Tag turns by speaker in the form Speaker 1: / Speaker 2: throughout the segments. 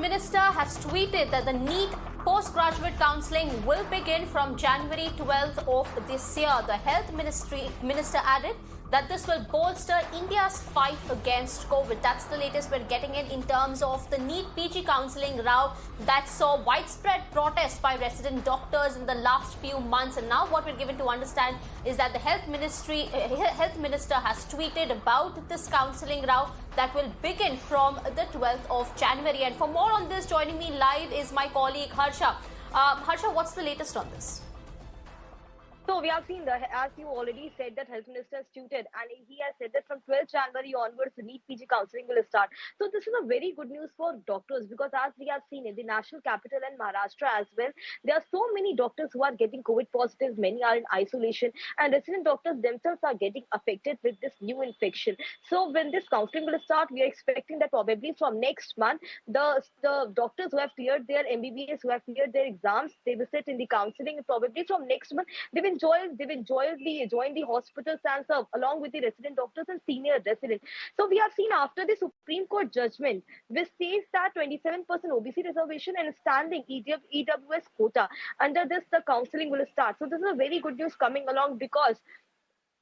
Speaker 1: Minister has tweeted that the NEET postgraduate counselling will begin from January 12th of this year. The Health Minister added that this will bolster India's fight against COVID. That's the latest we're getting in terms of the NEET PG counselling row that saw widespread protest by resident doctors in the last few months. And now what we're given to understand is that the Health Minister has tweeted about this counselling row that will begin from the 12th of January. And for more on this, joining me live is my colleague Harsha. Harsha, what's the latest on this?
Speaker 2: So we have seen, as you already said, that Health Minister has tweeted, and he has said that from 12th January onwards, the NEET PG counselling will start. So this is a very good news for doctors, because as we have seen in the national capital and Maharashtra as well, there are so many doctors who are getting COVID positive. Many are in isolation, and resident doctors themselves are getting affected with this new infection. So when this counselling will start, we are expecting that probably from next month, the doctors who have cleared their MBBS, who have cleared their exams, they will sit in the counselling, and probably from next month, they will join the hospitals and serve along with the resident doctors and senior residents. So we have seen after the Supreme Court judgment, which says that 27% OBC reservation and standing EWS quota, under this the counselling will start. So this is a very good news coming along, because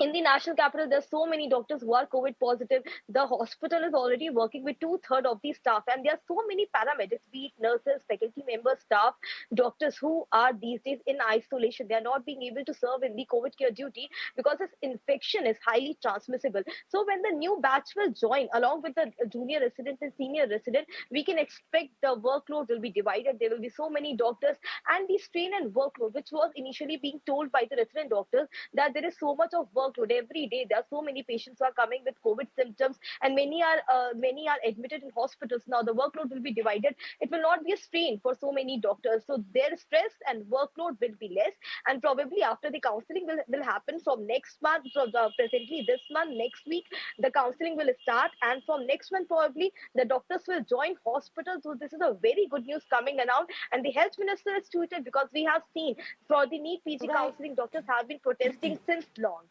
Speaker 2: in the national capital, there's so many doctors who are COVID positive. The hospital is already working with 2/3 of the staff, and there are so many paramedics, be it nurses, faculty members, staff, doctors who are these days in isolation. They are not being able to serve in the COVID care duty because this infection is highly transmissible. So when the new batch will join along with the junior resident and senior resident, we can expect the workload will be divided. There will be so many doctors, and the strain and workload, which was initially being told by the resident doctors that there is so much of work every day. There are so many patients who are coming with COVID symptoms, and many are admitted in hospitals. Now the workload will be divided. It will not be a strain for so many doctors. So their stress and workload will be less, and probably after the counselling will happen from next month. So presently this month, next week, the counselling will start, and from next month probably the doctors will join hospitals. So this is a very good news coming around, and the Health Minister has tweeted, because we have seen for the NEET PG counselling, doctors have been protesting since long.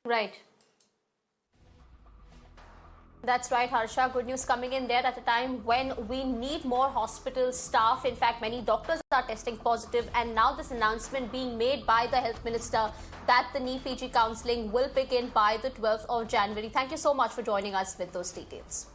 Speaker 1: Right. That's right, Harsha. Good news coming in there at a time when we need more hospital staff. In fact, many doctors are testing positive, and now this announcement being made by the Health Minister that the NEET PG counselling will begin by the 12th of January. Thank you so much for joining us with those details.